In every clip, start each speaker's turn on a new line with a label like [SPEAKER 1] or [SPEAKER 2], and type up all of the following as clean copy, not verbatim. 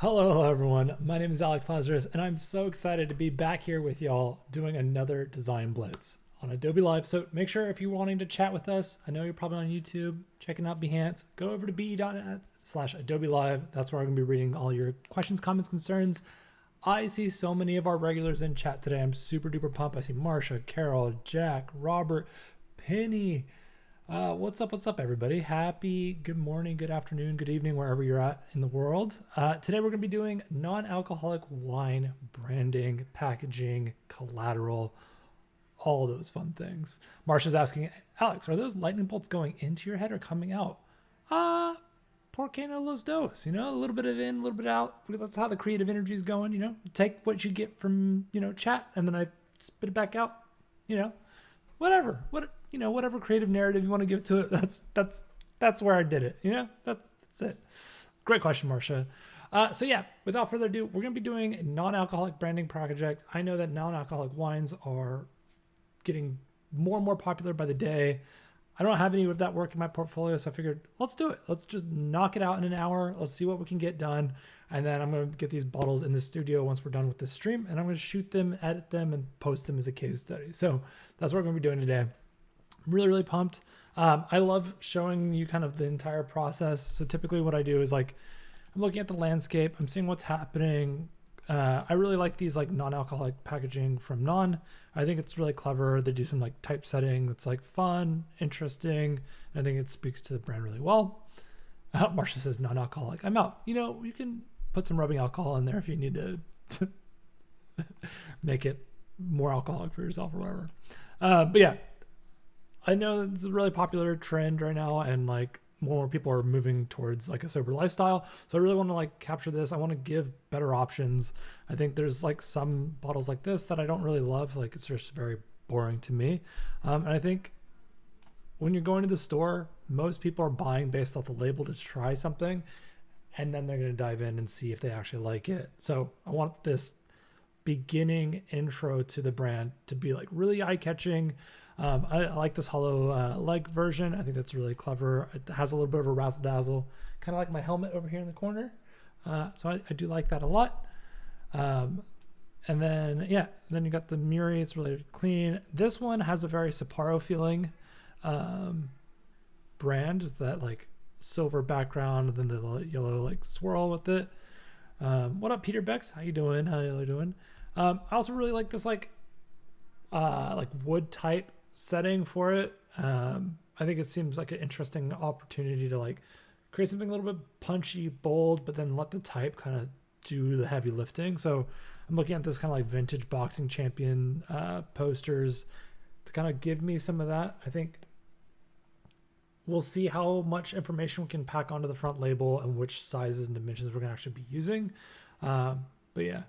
[SPEAKER 1] Hello, everyone. My name is Alex Lazaris, and I'm so excited to be back here with y'all doing another design blitz on Adobe Live. So make sure if you're wanting to chat with us, I know you're probably on YouTube, checking out Behance, go over to be.net/Adobe Live. That's where I'm going to be reading all your questions, comments, concerns. I see so many of our regulars in chat today. I'm super duper pumped. I see Marsha, Carol, Jack, Robert, Penny. What's up? What's up, everybody? Happy good morning, good afternoon, good evening, wherever you're at in the world. Today we're going to be doing non-alcoholic wine branding, packaging, collateral, all those fun things. Marsha's asking, Alex, are those lightning bolts going into your head or coming out? Por que no los dos? You know, a little bit of in, a little bit out. That's how the creative energy is going. You know, take what you get from chat, and then I spit it back out. Whatever. Whatever creative narrative you want to give to it, that's where I did it. That's it. Great question, Marsha. So yeah, without further ado, we're going to be doing a non-alcoholic branding project. I know that non-alcoholic wines are getting more and more popular by the day. I don't have any of that work in my portfolio, so I figured let's do it. Let's just knock it out in an hour. Let's see what we can get done. And then I'm going to get these bottles in the studio once we're done with this stream, and I'm going to shoot them, edit them, and post them as a case study. So that's what we're going to be doing today. I'm really, really pumped. I love showing you kind of the entire process. So typically what I do is like, I'm looking at the landscape, I'm seeing what's happening. I really like these like non-alcoholic packaging from Non. I think it's really clever. They do some like typesetting that's like fun, interesting. And I think it speaks to the brand really well. Marsha says non-alcoholic. I'm out. You can put some rubbing alcohol in there if you need to make it more alcoholic for yourself or whatever. But yeah, I know it's a really popular trend right now, and like more people are moving towards like a sober lifestyle. So I really want to like capture this. I want to give better options. I think there's like some bottles like this that I don't really love. Like it's just very boring to me. And I think when you're going to the store, most people are buying based off the label to try something, and then they're going to dive in and see if they actually like it. So I want this beginning intro to the brand to be like really eye-catching. I like this hollow leg version. I think that's really clever. It has a little bit of a razzle dazzle, kind of like my helmet over here in the corner. So I do like that a lot. And then you got the Muri. It's really clean. This one has a very Sapporo feeling brand. It's that like silver background and then the yellow like swirl with it. What up, Peter Becks? How you doing? How y'all doing? I also really like this like wood type setting for it. I think it seems like an interesting opportunity to like create something a little bit punchy, bold, but then let the type kind of do the heavy lifting. So I'm looking at this kind of like vintage boxing champion posters to kind of give me some of that. I think we'll see how much information we can pack onto the front label and which sizes and dimensions we're going to actually be using. But yeah,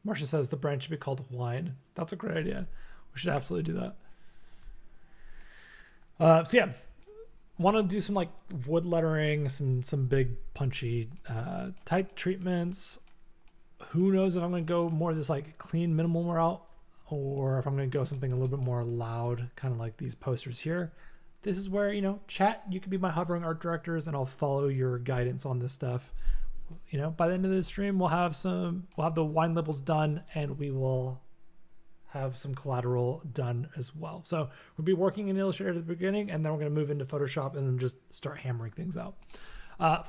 [SPEAKER 1] Marsha says the brand should be called Wine. That's a great idea. We should absolutely do that. So yeah, want to do some like wood lettering, some big punchy type treatments. Who knows if I'm going to go more of this like clean minimal route, or if I'm going to go something a little bit more loud, kind of like these posters here. This is where, chat, you can be my hovering art directors and I'll follow your guidance on this stuff. By the end of this stream, we'll have the wine labels done, and we will have some collateral done as well. So we'll be working in Illustrator at the beginning, and then we're going to move into Photoshop and then just start hammering things out.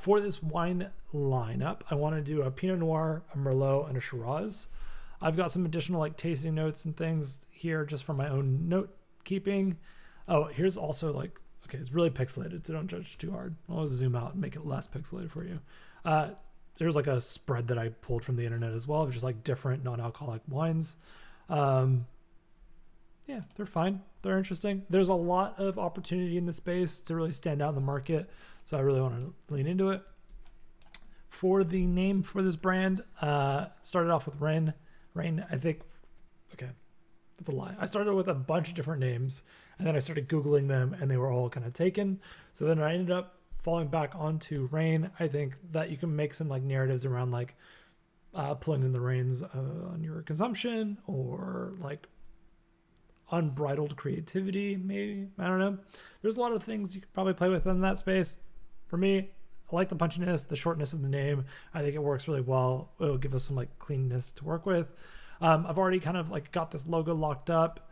[SPEAKER 1] For this wine lineup, I want to do a Pinot Noir, a Merlot, and a Shiraz. I've got some additional like tasting notes and things here just for my own note keeping. Oh, here's also like, okay, it's really pixelated, so don't judge too hard. I'll zoom out and make it less pixelated for you. There's like a spread that I pulled from the internet as well of just like different non-alcoholic wines. Yeah, they're fine. They're interesting. There's a lot of opportunity in the space to really stand out in the market. So I really want to lean into it. For the name for this brand, started off with Rain. I think, okay, that's a lie. I started with a bunch of different names, and then I started Googling them, and they were all kind of taken. So then I ended up falling back onto Rain. I think that you can make some like narratives around like pulling in the reins on your consumption, or like unbridled creativity, maybe. I don't know. There's a lot of things you could probably play with in that space. For me, I like the punchiness, the shortness of the name. I think it works really well. It'll give us some like cleanness to work with. I've already kind of like got this logo locked up.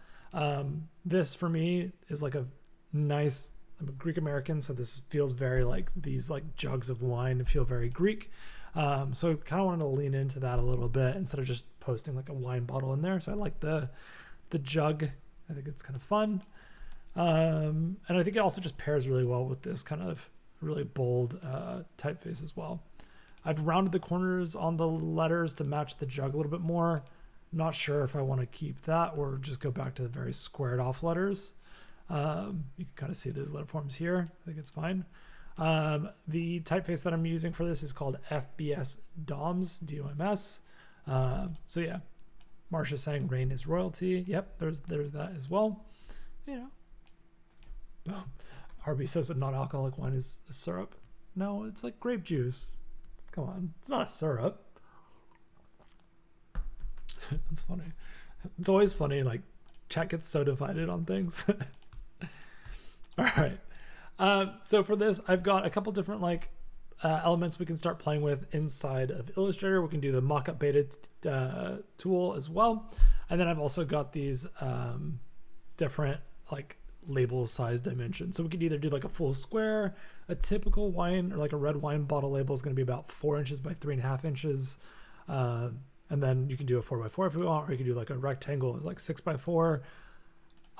[SPEAKER 1] This for me is like a nice, I'm a Greek American, so this feels very like these like jugs of wine feel very Greek. So kind of wanted to lean into that a little bit instead of just posting like a wine bottle in there. So I like the jug. I think it's kind of fun. And I think it also just pairs really well with this kind of really bold typeface as well. I've rounded the corners on the letters to match the jug a little bit more. Not sure if I want to keep that or just go back to the very squared off letters. You can kind of see those letter forms here. I think it's fine. The typeface that I'm using for this is called FBS DOMS, D-O-M-S. So yeah, Marsha's saying rain is royalty. Yep, there's that as well. You know, RB says that non-alcoholic wine is a syrup. No, it's like grape juice. Come on, it's not a syrup. That's funny. It's always funny, like chat gets so divided on things. All right. So for this, I've got a couple different like elements we can start playing with inside of Illustrator. We can do the mockup beta tool as well. And then I've also got these different like label size dimensions. So we could either do like a full square, a typical wine or like a red wine bottle label is going to be about 4 inches by 3.5 inches. And then you can do a 4x4 if we want, or you can do like a rectangle like 6x4.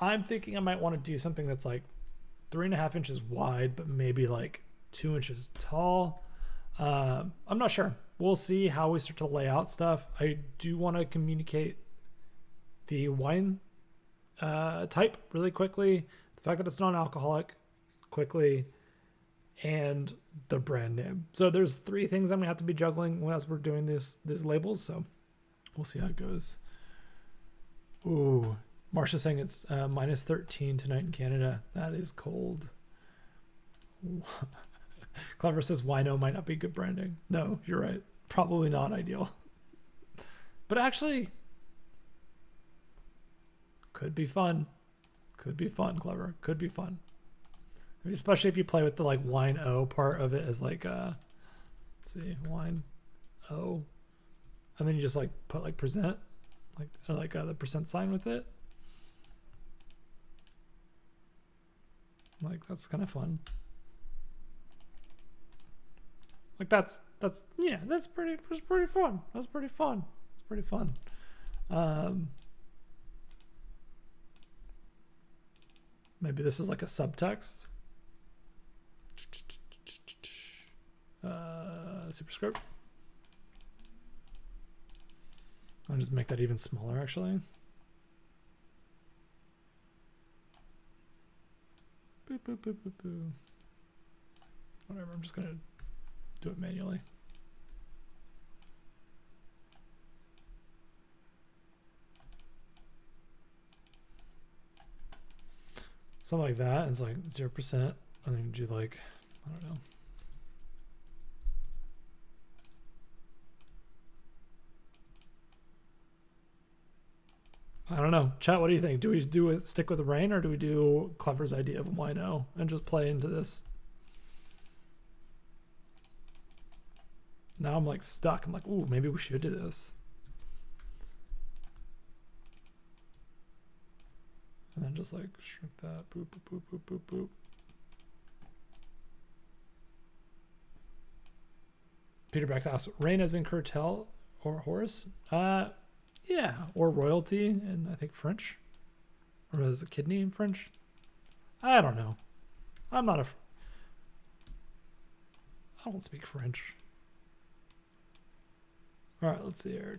[SPEAKER 1] I'm thinking I might want to do something that's like 3.5 inches wide, but maybe like 2 inches tall. I'm not sure. We'll see how we start to lay out stuff. I do want to communicate the wine type really quickly, the fact that it's non-alcoholic quickly, and the brand name. So there's 3 things I'm gonna have to be juggling as we're doing these labels. So we'll see how it goes. Ooh, Marsha's saying it's minus 13 tonight in Canada. That is cold. Clever says wino might not be good branding. No, you're right. Probably not ideal. But actually, could be fun. Could be fun, Clever. Could be fun. Especially if you play with the like wine O part of it as like let's see, wine O. And then you just like put like present, like the percent sign with it. Like that's kind of fun. Like that's pretty fun. That's pretty fun. It's pretty fun. Maybe this is like a subtext. Superscript. I'll just make that even smaller actually. Boop, boop, boop, boop, boop. Whatever, I'm just gonna do it manually. Something like that. It's like 0%. And then you do like, I don't know. I don't know. Chat, what do you think? Do we stick with the rain, or do we do Clever's idea of wino and just play into this? Now I'm like stuck. I'm like, ooh, maybe we should do this. And then just like shrink that. Boop, boop, boop, boop, boop, boop. Peter Bax asks, rain as in curtail or horse? Yeah, or royalty in, I think, French. Or is it kidney in French? I don't know. I'm not I don't speak French. All right, let's see here.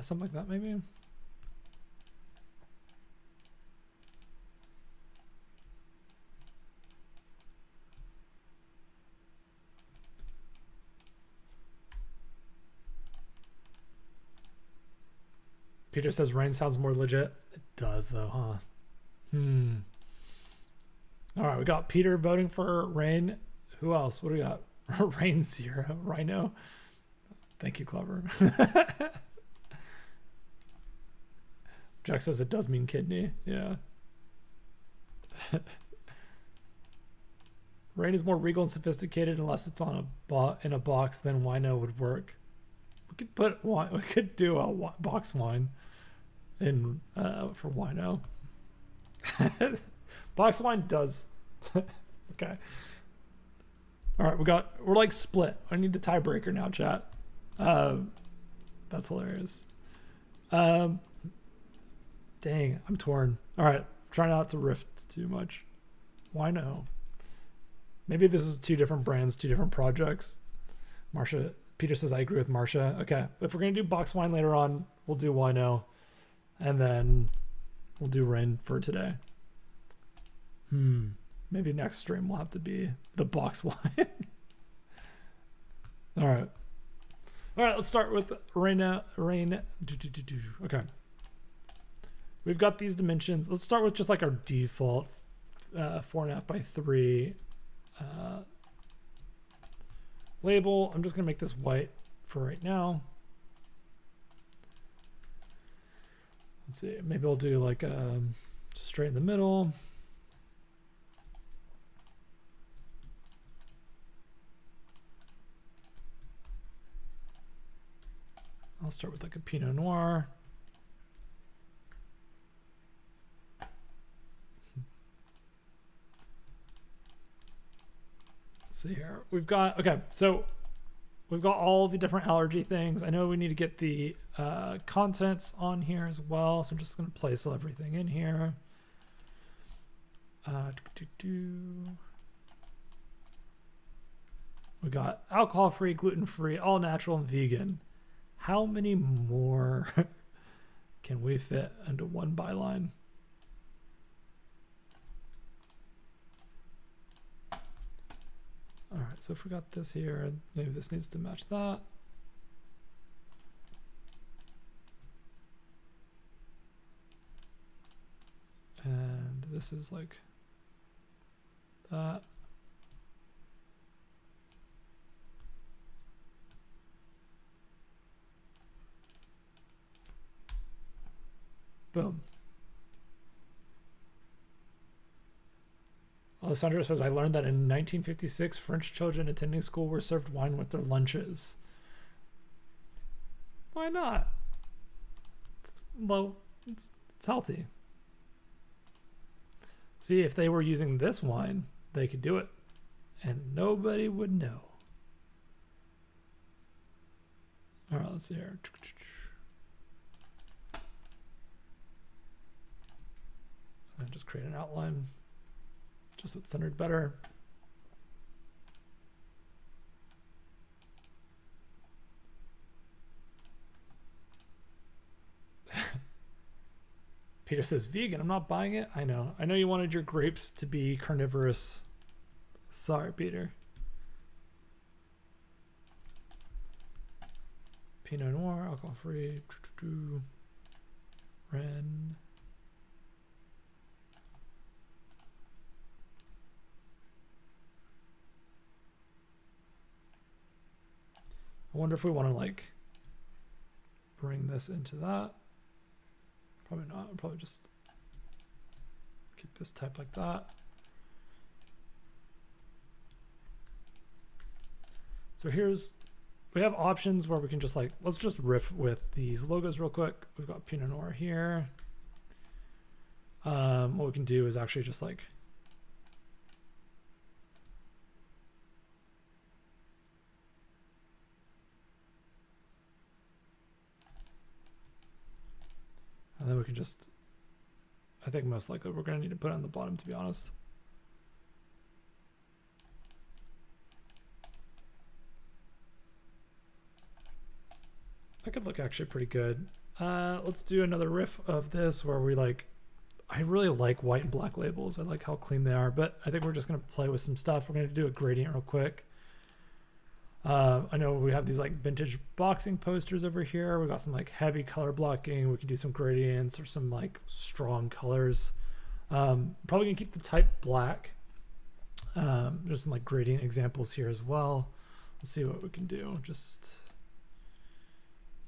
[SPEAKER 1] Something like that, maybe. Peter says rain sounds more legit. It does though, huh? All right, we got Peter voting for rain. Who else? What do we got? Rain 0, Rhino. Thank you, Clever. Jack says it does mean kidney. Yeah. Rain is more regal and sophisticated unless it's on in a box. Then wino would work. We could put wine. We could do a box wine in for wino. Box wine does. Okay. All right, we're like split. I need a tiebreaker now, chat. That's hilarious. Dang, I'm torn. All right, try not to riff too much. Wino. Maybe this is 2 different brands, 2 different projects. Peter says I agree with Marsha. Okay, if we're gonna do box wine later on, we'll do wino, and then we'll do rain for today. Maybe next stream will have to be the box wine. All right, let's start with rain. Okay, we've got these dimensions. Let's start with just like our default 4.5 by 3 label. I'm just gonna make this white for right now. Let's see, maybe I'll do like straight in the middle. I'll start with like a Pinot Noir. Let's see here. We've got, okay, so we've got all the different allergy things. I know we need to get the contents on here as well. So I'm just going to place everything in here. We got alcohol-free, gluten-free, all natural, and vegan. How many more can we fit into one byline? All right, so if we got this here, maybe this needs to match that. And this is like that. Boom. Alessandro says, I learned that in 1956, French children attending school were served wine with their lunches. Why not? Well, it's healthy. See, if they were using this wine, they could do it, and nobody would know. All right, let's see here. And just create an outline, just so it's centered better. Peter says, vegan, I'm not buying it. I know you wanted your grapes to be carnivorous. Sorry, Peter. Pinot Noir, alcohol-free, Ren. I wonder if we want to like bring this into that. Probably not. I'll probably just keep this type like that. So we have options where we can just like, let's just riff with these logos real quick. We've got Pinot Noir here. What we can do is actually just like, and then we can just, I think most likely we're going to need to put it on the bottom, to be honest. That could look actually pretty good. Let's do another riff of this where we like, I really like white and black labels. I like how clean they are, but I think we're just going to play with some stuff. We're going to do a gradient real quick. I know we have these like vintage boxing posters over here. We got some like heavy color blocking. We can do some gradients or some like strong colors. Probably gonna keep the type black. There's some like gradient examples here as well. Let's see what we can do. Just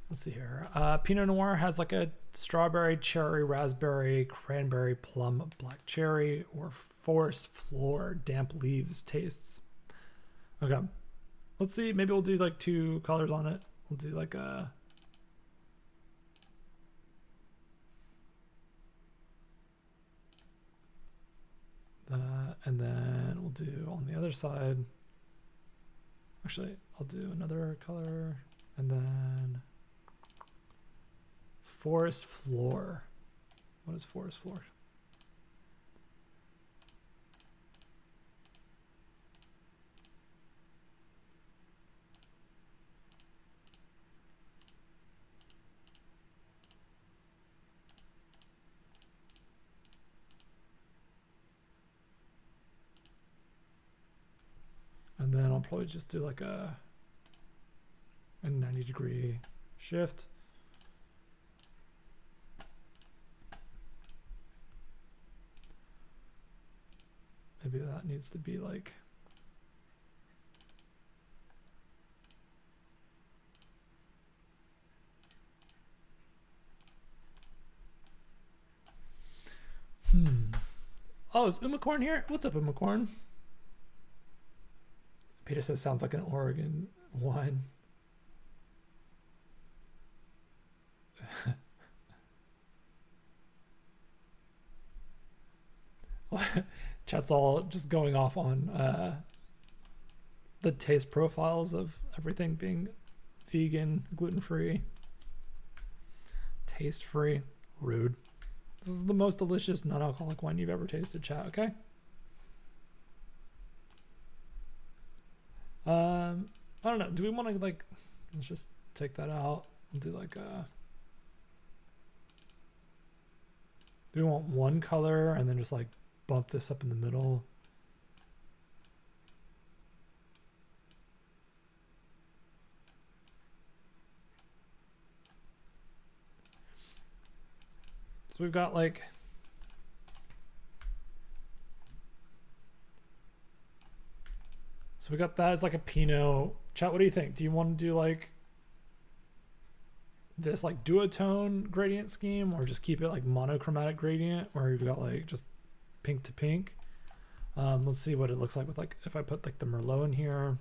[SPEAKER 1] Let's see here. Pinot Noir has like a strawberry, cherry, raspberry, cranberry, plum, black cherry, or forest floor, damp leaves tastes. Okay. Let's see. Maybe we'll do like 2 colors on it. We'll do like a... and then we'll do on the other side. Actually, I'll do another color and then forest floor. What is forest floor? And then I'll probably just do like a 90-degree shift. Maybe that needs to be like... Oh, is Umacorn here? What's up, Umacorn? Peter says sounds like an Oregon wine. Chat's all just going off on the taste profiles of everything being vegan, gluten-free, taste-free. Rude. This is the most delicious non-alcoholic wine you've ever tasted, chat, okay? I don't know. Do we want to like, let's just take that out and do like a, do we want one color and then just like bump this up in the middle? So we've got like, so we got that as like a Pinot. Chat, what do you think? Do you want to do like this like duotone gradient scheme or just keep it like monochromatic gradient where you've got like just pink to pink? Let's see what it looks like with like, if I put like the Merlot in here.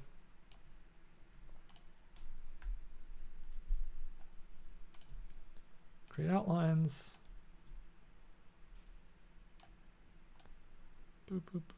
[SPEAKER 1] Create outlines. Boop, boop, boop.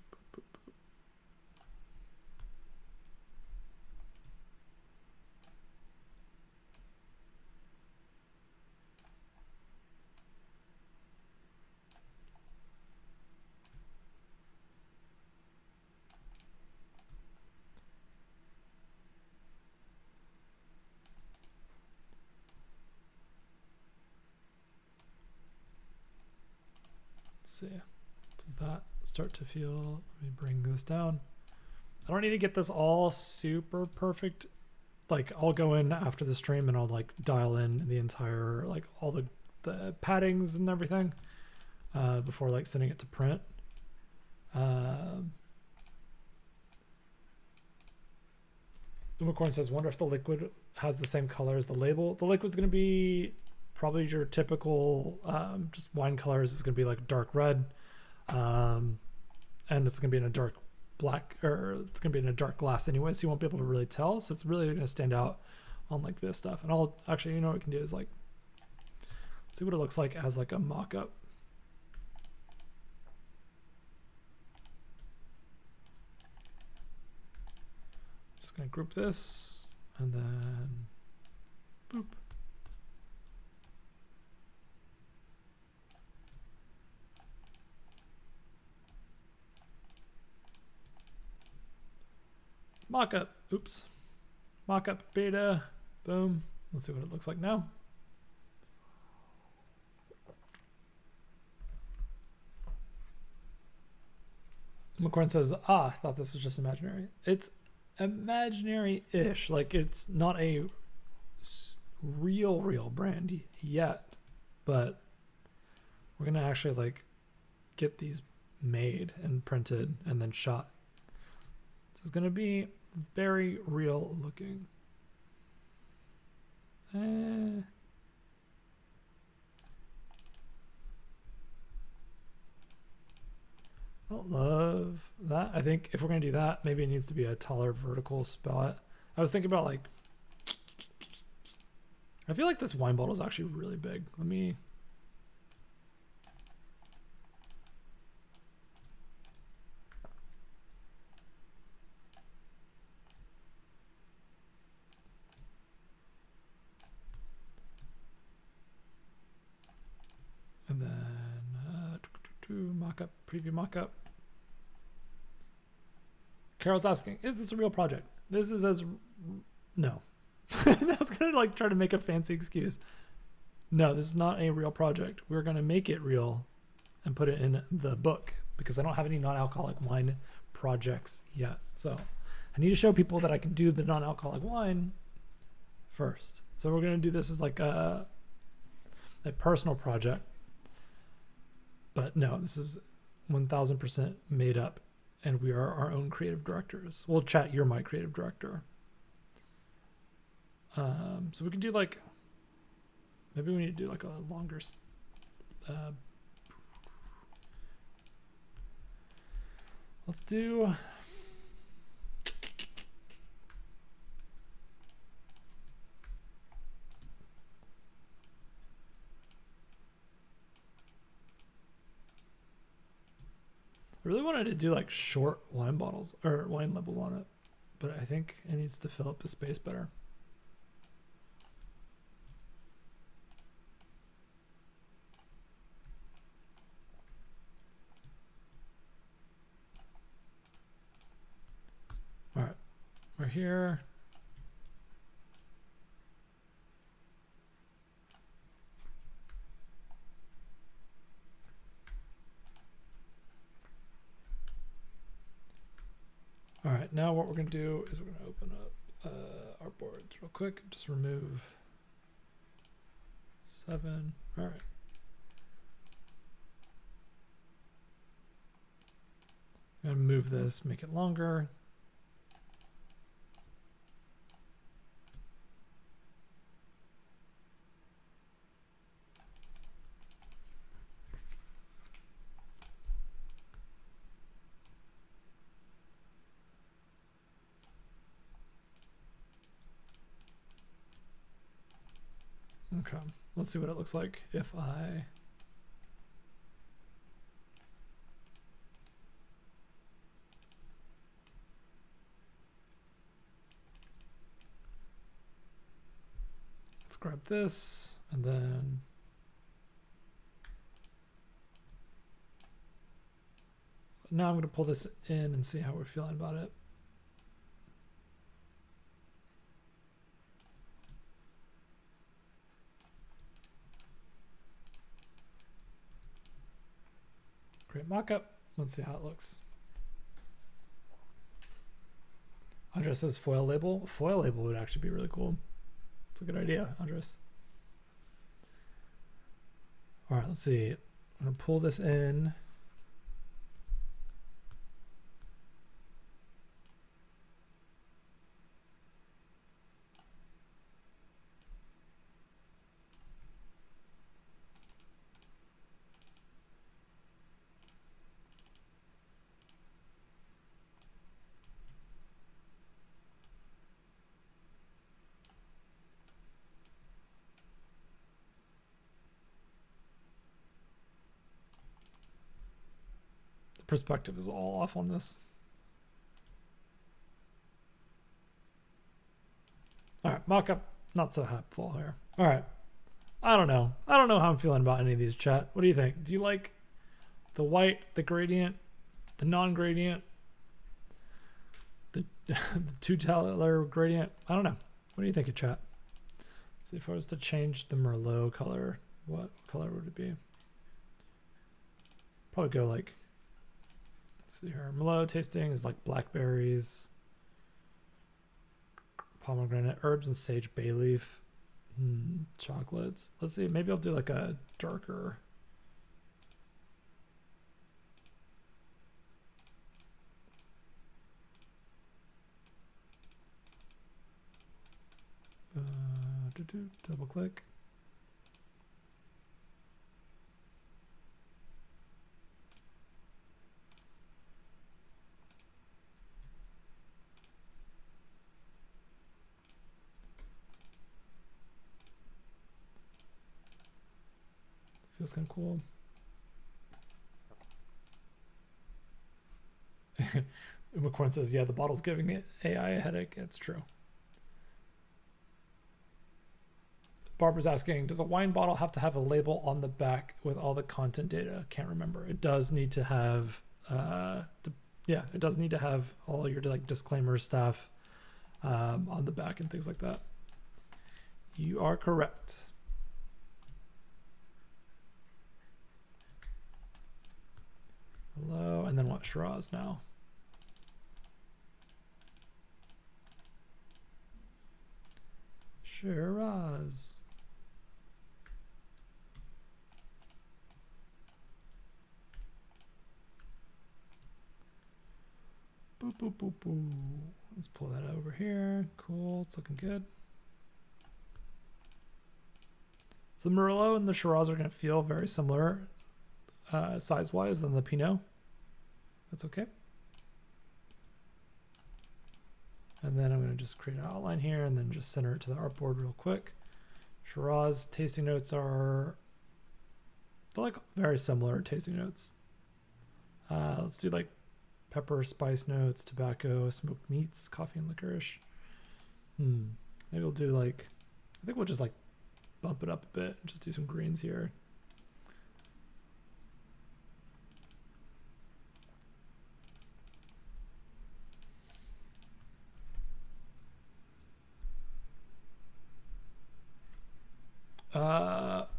[SPEAKER 1] See, does that start to feel, let me bring this down. I don't need to get this all super perfect. Like I'll go in after the stream and I'll like dial in the entire, like all the paddings and everything before like sending it to print. Umacorn says, wonder if the liquid has the same color as the label. The liquid's going to be probably your typical just wine colors. Is going to be like dark red, and it's going to be in a dark black, or it's going to be in a dark glass anyway, so you won't be able to really tell. So it's really going to stand out on like this stuff. And I'll actually, you know what we can do is like see what it looks like as like a mock-up. Just going to group this and then boop. Mockup, oops. Mockup beta, boom. Let's see what it looks like now. McCorn says, ah, I thought this was just imaginary. It's imaginary-ish. Like it's not a real brand yet, but we're gonna actually like get these made and printed and then shot. This is gonna be very real looking. that. I think if we're going to do that, maybe it needs to be a taller vertical spot. I was thinking about like, I feel like this wine bottle is actually really big. Let me, and then mock-up, preview mock-up. Carol's asking, is this a real project? This is no. I was gonna like try to make a fancy excuse. No, this is not a real project. We're gonna make it real and put it in the book because I don't have any non-alcoholic wine projects yet. So I need to show people that I can do the non-alcoholic wine first. So we're gonna do this as like a personal project. But no, this is 1000% made up, and we are our own creative directors. Well, chat, you're my creative director. So we can do like, maybe we need to do like a longer, let's do, I really wanted to do like short wine bottles or wine labels on it, but I think it needs to fill up the space better. All right, we're here. All right, now what we're gonna do is we're gonna open up our boards real quick. Just remove 7. All right. I'm gonna move this, make it longer. Okay, let's see what it looks like if I let's grab this and then now I'm going to pull this in and see how we're feeling about it. Great mockup. Let's see how it looks. Andres says foil label. Foil label would actually be really cool. It's a good idea, Andres. All right, let's see. I'm gonna pull this in. Perspective is all off on this. All right, mock-up, not so helpful here. All right, I don't know how I'm feeling about any of these, chat. What do you think? Do you like the white, the gradient, the non-gradient, the two-color gradient? I don't know. What do you think of chat? Let's see, if I was to change the Merlot color, what color would it be? Probably go like, let's see here. Merlot tasting is like blackberries, pomegranate, herbs and sage bay leaf, chocolates. Let's see, maybe I'll do like a darker. Double click. Feels kind of cool. McCorn says, yeah, the bottle's giving it AI a headache. It's true. Barbara's asking, does a wine bottle have to have a label on the back with all the content data? Can't remember. It does need to have, yeah, it does need to have all your like disclaimer stuff on the back and things like that. You are correct. Hello, and then what? Shiraz now. Shiraz. Boop, boop, boop, boop. Let's pull that over here. Cool, it's looking good. So the Merlot and the Shiraz are going to feel very similar size-wise than the Pinot. That's okay. And then I'm going to just create an outline here and then just center it to the artboard real quick. Shiraz tasting notes are, they're like very similar tasting notes. Let's do like pepper, spice notes, tobacco, smoked meats, coffee, and licorice. Maybe we'll do like, I think we'll just like bump it up a bit and just do some greens here.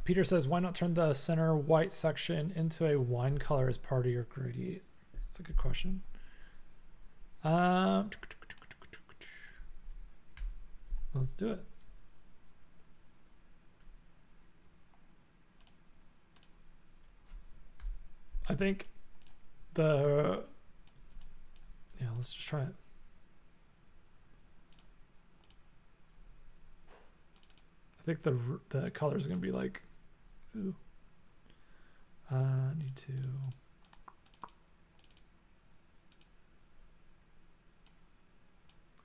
[SPEAKER 1] Peter says, why not turn the center white section into a wine color as part of your gradient? That's a good question. Let's do it. I think yeah, let's just try it. I think the colors are going to be like, ooh, need to,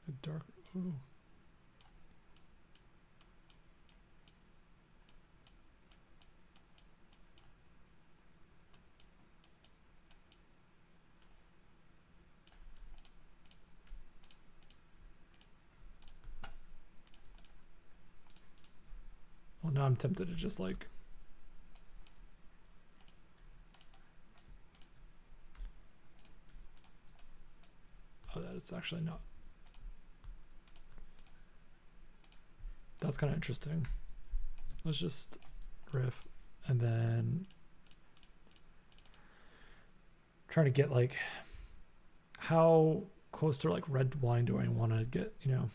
[SPEAKER 1] a dark, ooh. Well, now I'm tempted to just like, oh, that it's actually not. That's kind of interesting. Let's just riff and then trying to get like, how close to like red wine do I want to get, you know,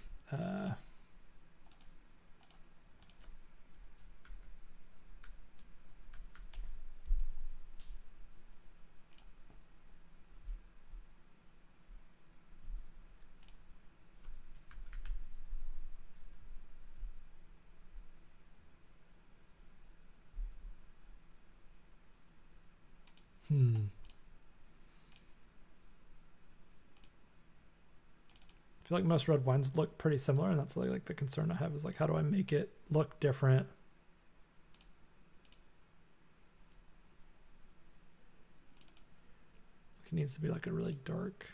[SPEAKER 1] I feel like most red wines look pretty similar, and that's like the concern I have is like, how do I make it look different? It needs to be like a really dark.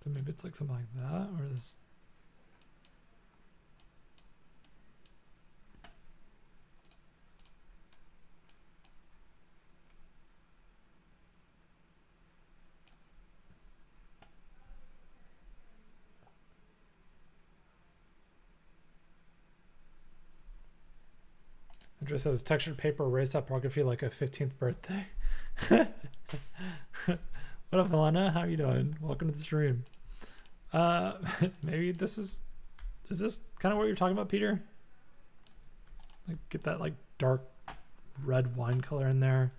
[SPEAKER 1] So maybe it's like something like that, or is it just says textured paper raised typography like a 15th birthday. What up, Helena? How are you doing? Welcome to the stream. Maybe is this kind of what you're talking about, Peter? Like get that like dark red wine color in there,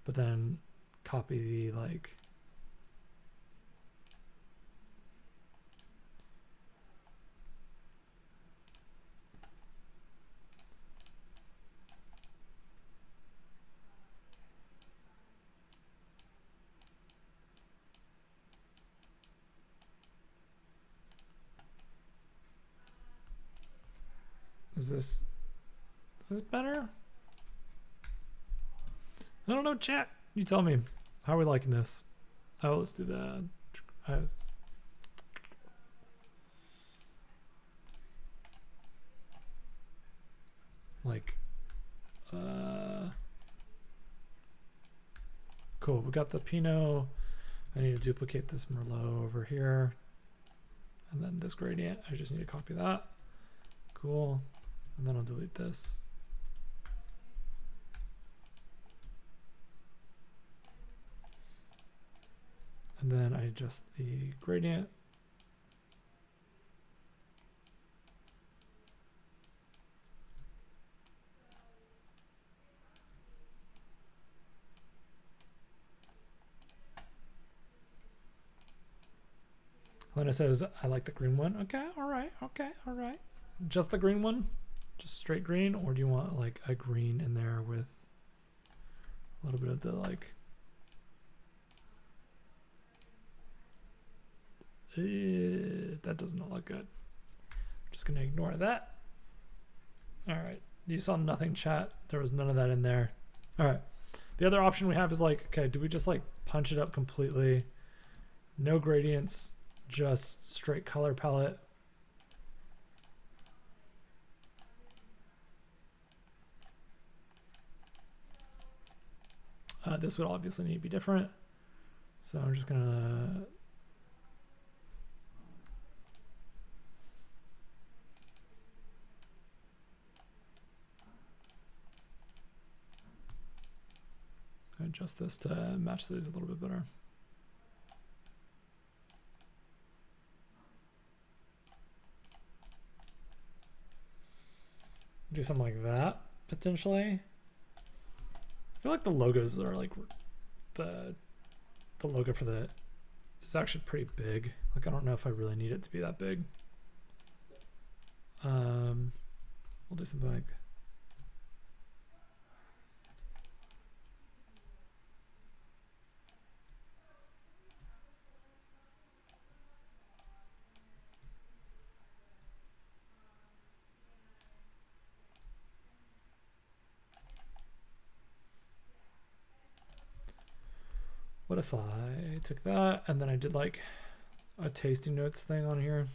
[SPEAKER 1] but then copy the like, Is this better? I don't know, chat. You tell me. How are we liking this? Oh, let's do that. Like, cool. We got the Pinot. I need to duplicate this Merlot over here. And then this gradient, I just need to copy that. Cool. And then I'll delete this. And then I adjust the gradient. Then it says, I like the green one. Okay, all right, okay, all right. Just the green one? Just straight green? Or do you want like a green in there with a little bit of the like... that does not look good. Just gonna ignore that. All right, you saw nothing, chat. There was none of that in there. All right, the other option we have is like, okay, do we just like punch it up completely? No gradients, just straight color palette. This would obviously need to be different. So I'm just gonna adjust this to match these a little bit better. Do something like that, potentially. I feel like the logos are like, the logo for the is actually pretty big. Like, I don't know if I really need it to be that big. We'll do something like, what if I took that and then I did like a tasting notes thing on here?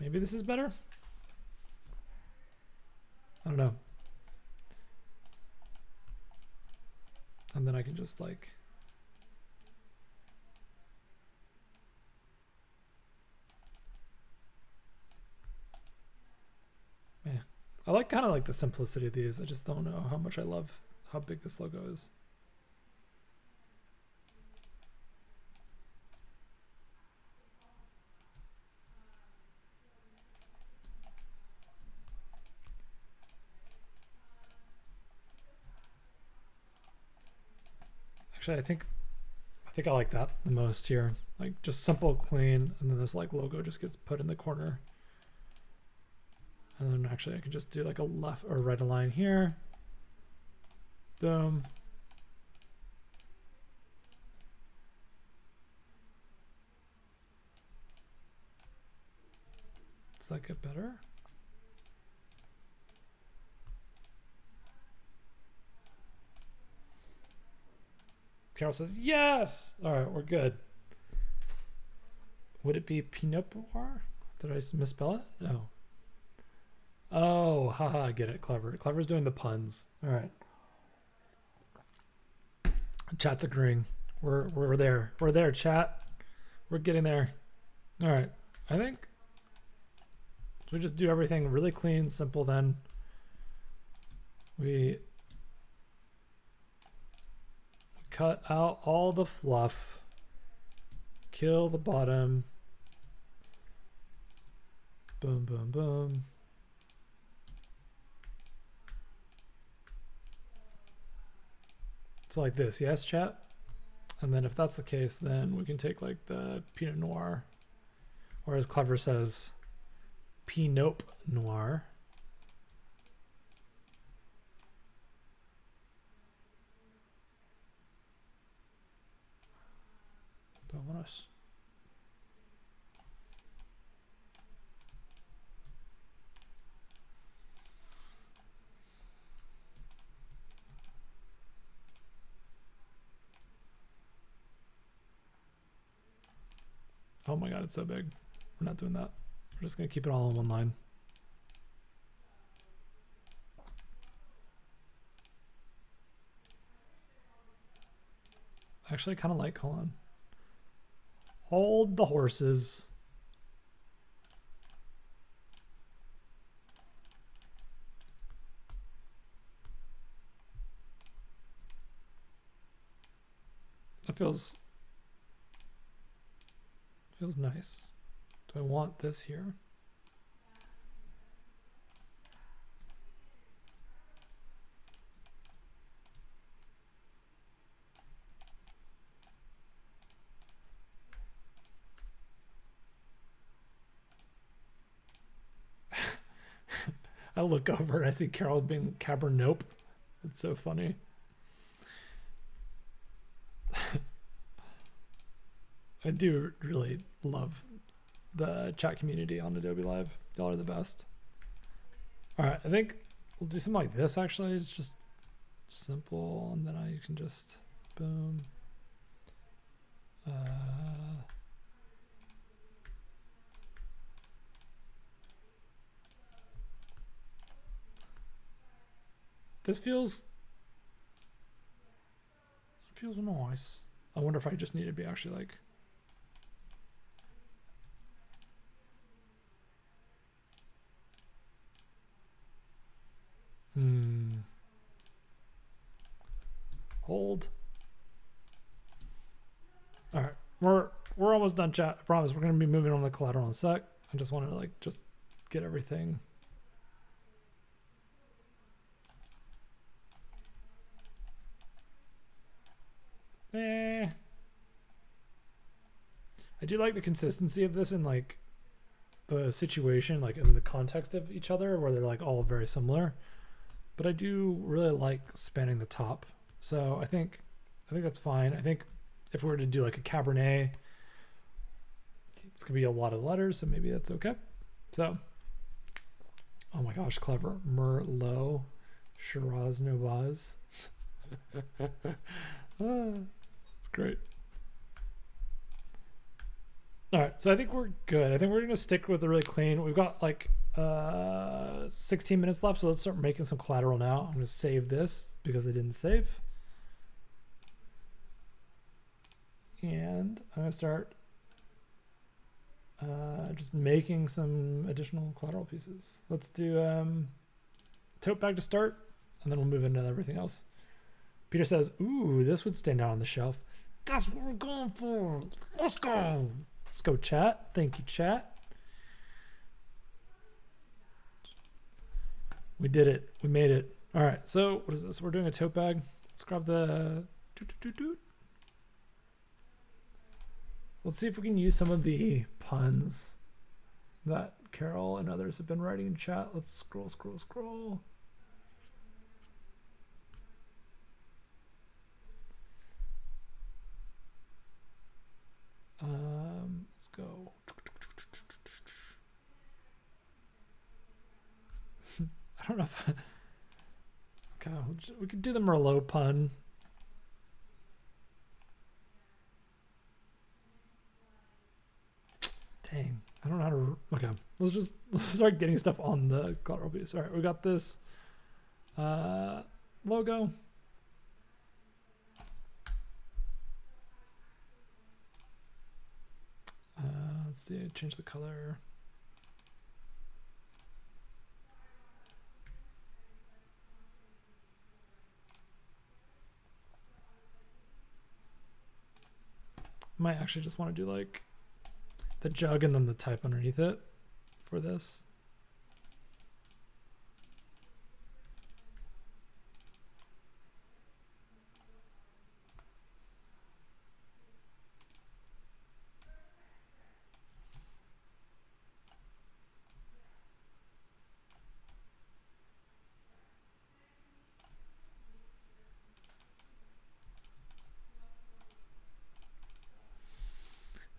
[SPEAKER 1] Maybe this is better? I don't know. And then I can just like, yeah. I like kind of like the simplicity of these. I just don't know how much I love how big this logo is. Actually, I think I like that the most here. Like just simple, clean, and then this like logo just gets put in the corner. And then actually I can just do like a left or right align here. Boom. Does that get better? Carol says, yes! All right, we're good. Would it be Pinot Noir? Did I misspell it? No. Oh, haha, I get it. Clever. Clever's doing the puns. All right. Chat's agreeing. We're there. We're there, chat. We're getting there. All right. I think we just do everything really clean, simple then. We cut out all the fluff, kill the bottom, boom, boom, boom. So like this, yes, chat? And then if that's the case, then we can take like the Pinot Noir, or as Clever says, Pinot Noir. Do I want to? Oh my God, it's so big. We're not doing that. We're just gonna keep it all in one line. I actually kind of like, hold on. Hold the horses. That feels nice. Do I want this here? I look over and I see Carol being Cabernope. It's so funny. I do really love the chat community on Adobe Live. Y'all are the best. All right, I think we'll do something like this actually. It's just simple, and then I can just boom. This feels nice. I wonder if I just need to be actually like hold. All right, we're almost done, chat. I promise. We're gonna be moving on to the collateral in a sec. I just want to like just get everything. I do like the consistency of this in like the situation, like in the context of each other, where they're like all very similar. But I do really like spanning the top. So I think that's fine. I think if we were to do like a Cabernet, it's gonna be a lot of letters, so maybe that's okay. So, oh my gosh, Clever. Merlot, Shiraz Novaz. That's great. All right, so I think we're good. I think we're gonna stick with the really clean. We've got like 16 minutes left, so let's start making some collateral now. I'm gonna save this because I didn't save. And I'm gonna start just making some additional collateral pieces. Let's do tote bag to start, and then we'll move into everything else. Peter says, ooh, this would stand out on the shelf. That's what we're going for. Let's go. Let's go, chat. Thank you, chat. We did it. We made it. All right, so what is this? We're doing a tote bag. Let's grab the... Let's see if we can use some of the puns that Carol and others have been writing in chat. Let's scroll. Let's go. I don't know if okay, we could do the Merlot pun. Dang, I don't know how to. Okay, let's start getting stuff on the collateral piece. All right, we got this logo. Let's see, change the color. Might actually just want to do like the jug and then the type underneath it for this.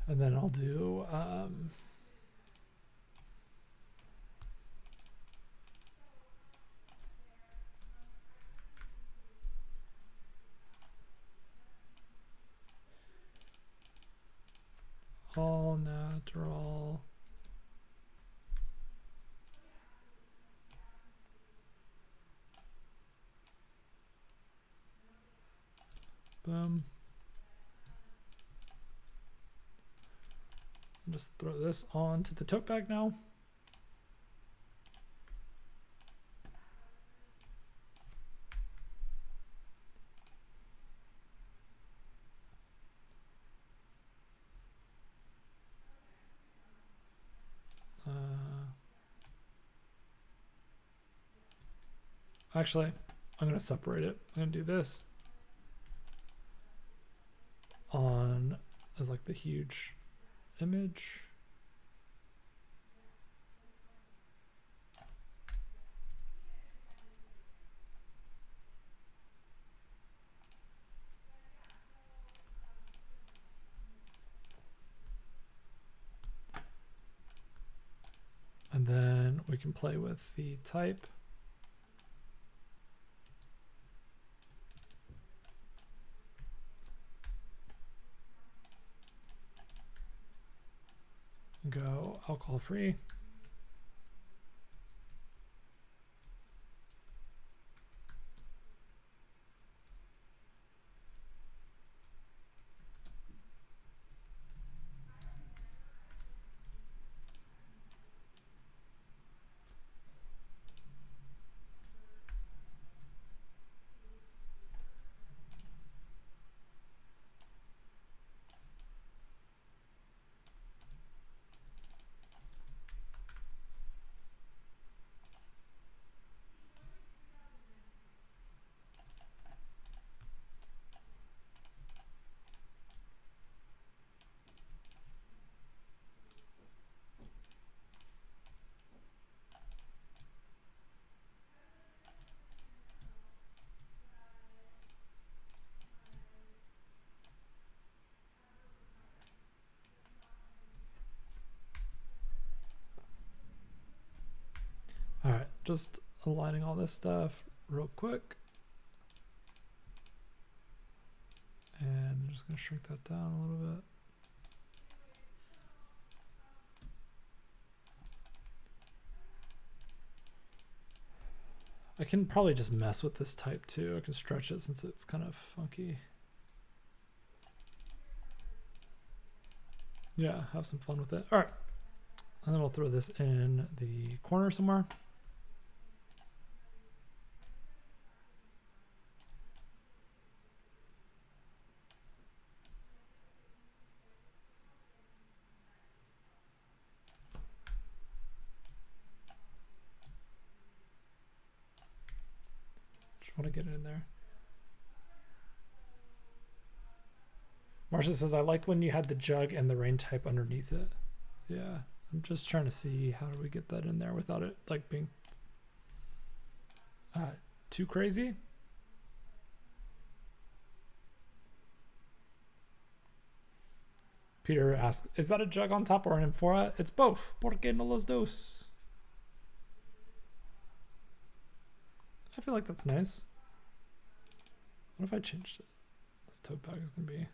[SPEAKER 1] And then I'll do all natural. Boom. I'll just throw this onto the tote bag now. Actually, I'm going to separate it. I'm going to do this on as like the huge image. And then we can play with the type. Go alcohol free. All right, just aligning all this stuff real quick. And I'm just going to shrink that down a little bit. I can probably just mess with this type too. I can stretch it since it's kind of funky. Yeah, have some fun with it. All right, and then we'll throw this in the corner somewhere. Want to get it in there. Marcia says, I liked when you had the jug and the rain type underneath it. Yeah, I'm just trying to see how do we get that in there without it like being too crazy. Peter asks, is that a jug on top or an amphora? It's both. ¿Por qué no los dos? I feel like that's nice. What if I changed it? This tote bag is going to be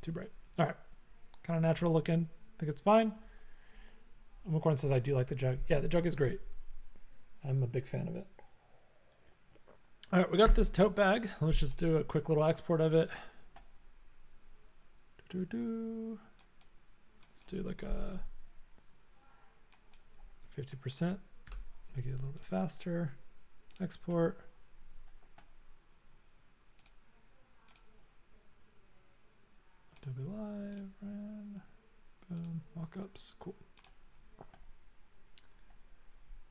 [SPEAKER 1] too bright. All right. Kind of natural looking. I think it's fine. McCorn says, I do like the jug. Yeah, the jug is great. I'm a big fan of it. All right, we got this tote bag. Let's just do a quick little export of it. Let's do like a 50%. Make it a little bit faster. Export. Adobe Live, ran. Boom. Mockups. Cool.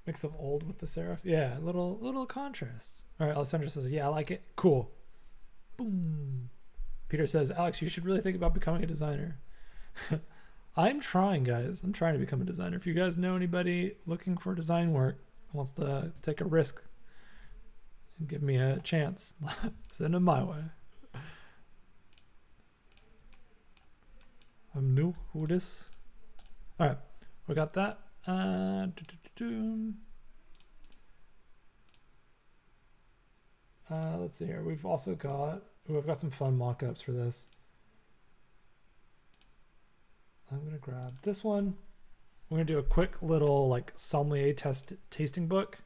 [SPEAKER 1] Mix of old with the serif. Yeah, little contrast. All right, Alessandra says, yeah, I like it. Cool. Boom. Peter says, Alex, you should really think about becoming a designer. I'm trying, guys. I'm trying to become a designer. If you guys know anybody looking for design work, wants to take a risk and give me a chance, send them my way. I'm new. Who this? All right, we got that. Let's see here. We've also got, we've got some fun mock-ups for this. I'm gonna grab this one. We're gonna do a quick little like sommelier tasting book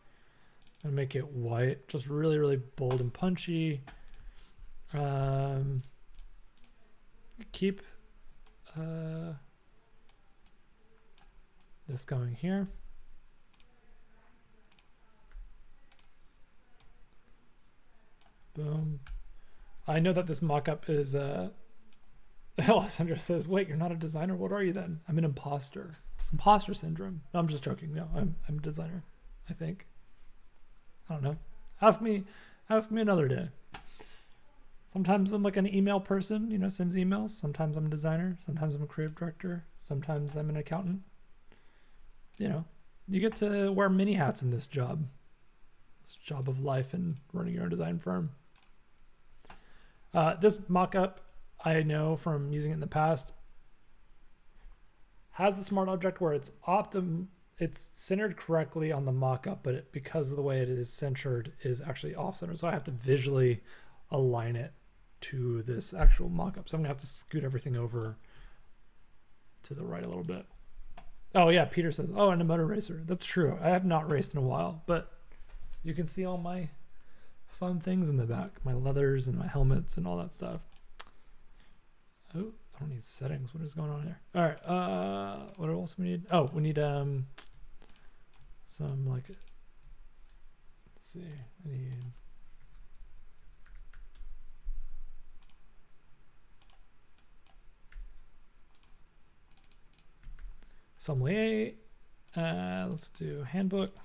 [SPEAKER 1] and make it white, just really, really bold and punchy. Keep this going here. Boom. I know that this mock-up is Alessandra says, wait, you're not a designer? What are you then? I'm an imposter. It's imposter syndrome. No, I'm just joking. No, I'm a designer, I think. I don't know. Ask me another day. Sometimes I'm like an email person, you know, sends emails. Sometimes I'm a designer. Sometimes I'm a creative director. Sometimes I'm an accountant. You know, you get to wear many hats in this job. This job of life and running your own design firm. This mock-up, I know from using it in the past, has the smart object where it's centered correctly on the mock-up, but because of the way it is centered is actually off-centered. So I have to visually align it to this actual mock-up. So I'm gonna have to scoot everything over to the right a little bit. Oh yeah, Peter says, oh, and a motor racer. That's true. I have not raced in a while, but you can see all my fun things in the back, my leathers and my helmets and all that stuff. Oh, I don't need settings. What is going on here? All right. What else we need? Oh, we need some like, let's see. I need Sommelier. Let's do handbook.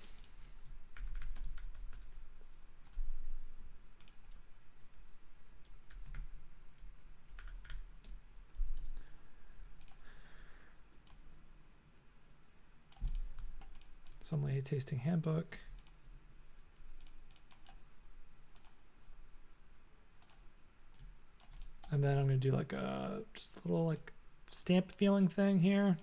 [SPEAKER 1] Sommelier tasting handbook. And then I'm going to do like just a little like stamp feeling thing here.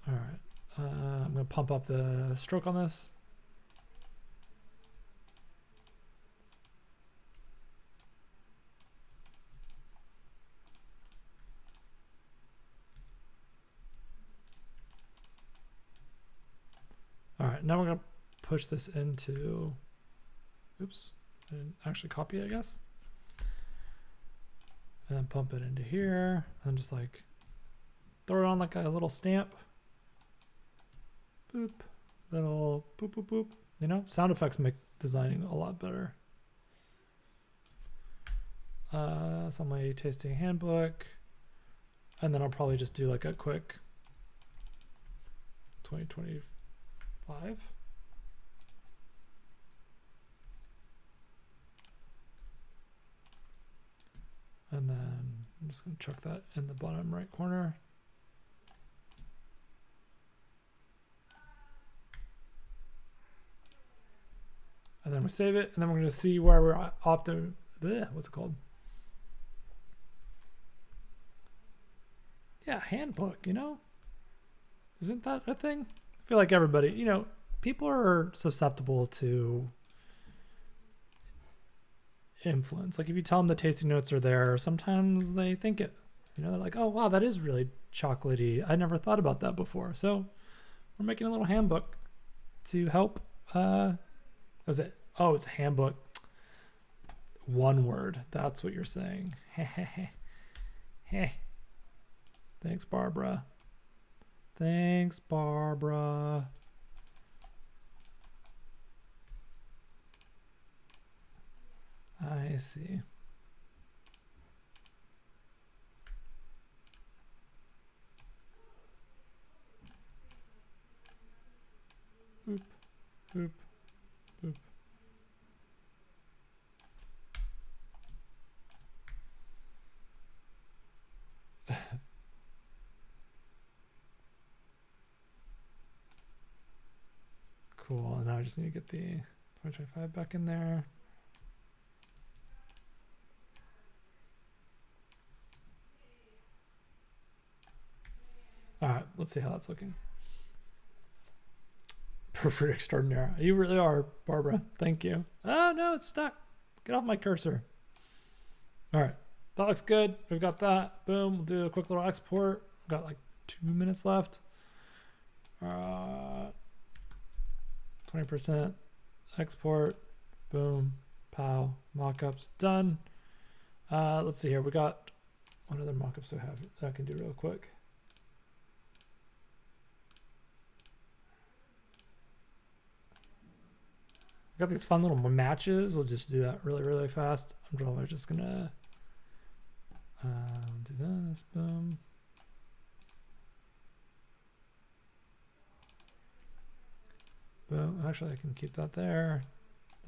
[SPEAKER 1] All right. I'm going to pump up the stroke on this. All right, now we're gonna push this into, oops, I didn't actually copy it, I guess. And then pump it into here and just like throw it on like a little stamp. Boop, little boop, boop, boop. You know, sound effects make designing a lot better. Sommelier tasting handbook. And then I'll probably just do like a quick 2025. And then I'm just going to chuck that in the bottom right corner. And then we save it, and then we're going to see where we're what's it called? Yeah, handbook, you know? Isn't that a thing? I feel like everybody, you know, people are susceptible to influence. Like if you tell them the tasting notes are there, sometimes they think it. You know, they're like, oh, wow, that is really chocolatey. I never thought about that before. So we're making a little handbook to help. What was it? Oh, it's a handbook. One word. That's what you're saying. Thanks, Barbara. Thanks, Barbara. I see. Boop, boop, boop. Cool. And now I just need to get the 2025 back in there. All right, let's see how that's looking. Proofread extraordinaire. You really are, Barbara. Thank you. Oh, no, it's stuck. Get off my cursor. All right, that looks good. We've got that. Boom. We'll do a quick little export. We've got like 2 minutes left. 20% export. Boom. Pow. Mockups done. Let's see here. We got what other mockups do I have that I can do real quick. I got these fun little matches. We'll just do that really, really fast. I'm probably just gonna do this. Boom. Boom. Actually, I can keep that there.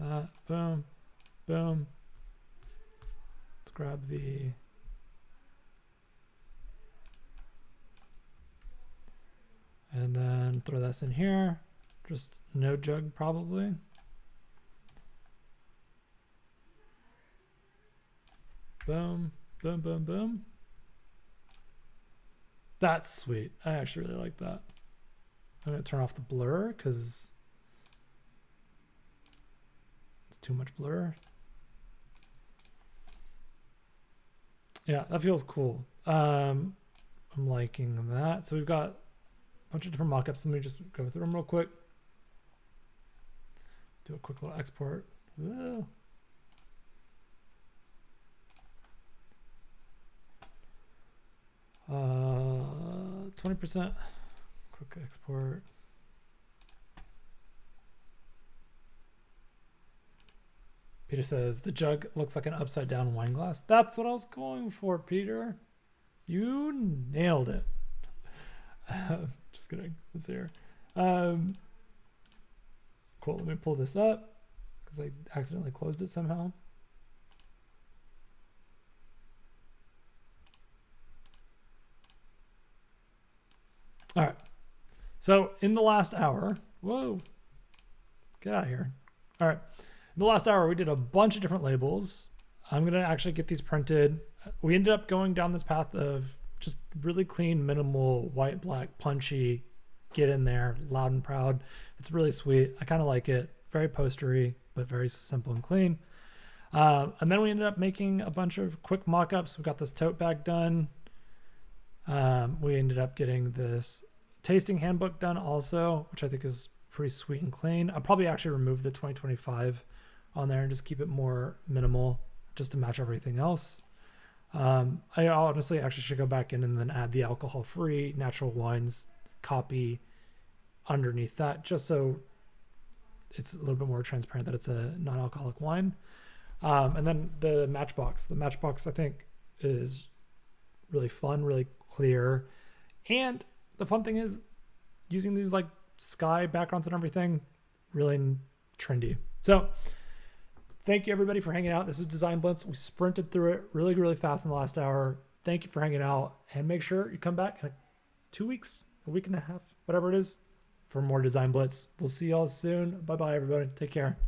[SPEAKER 1] That. Boom. Boom. Let's grab the. And then throw this in here. Just no jug probably. Boom, boom, boom, boom. That's sweet. I actually really like that. I'm gonna turn off the blur because it's too much blur. Yeah, that feels cool. I'm liking that. So we've got a bunch of different mockups. Let me just go through them real quick. Do a quick little export. Whoa. 20%. Quick export. Peter says, the jug looks like an upside down wine glass. That's what I was going for, Peter. You nailed it. Just kidding. Let's see here. Cool. Let me pull this up because I accidentally closed it somehow. All right. So in the last hour, whoa, get out of here. All right. In the last hour, we did a bunch of different labels. I'm going to actually get these printed. We ended up going down this path of just really clean, minimal, white, black, punchy, get in there, loud and proud. It's really sweet. I kind of like it. Very postery, but very simple and clean. And then we ended up making a bunch of quick mock-ups. We got this tote bag done. We ended up getting this tasting handbook done also, which I think is pretty sweet and clean. I'll probably actually remove the 2025 on there and just keep it more minimal just to match everything else. I honestly actually should go back in and then add the alcohol-free natural wines copy underneath that, just so it's a little bit more transparent that it's a non-alcoholic wine. And then the Matchbox. The Matchbox, I think, is really fun, really clear. And the fun thing is using these like sky backgrounds and everything, really trendy. So thank you everybody for hanging out. This is Design Blitz. We sprinted through it really, really fast in the last hour. Thank you for hanging out, and make sure you come back in 2 weeks, a week and a half, whatever it is, for more Design Blitz. We'll see y'all soon. Bye-bye, everybody. Take care.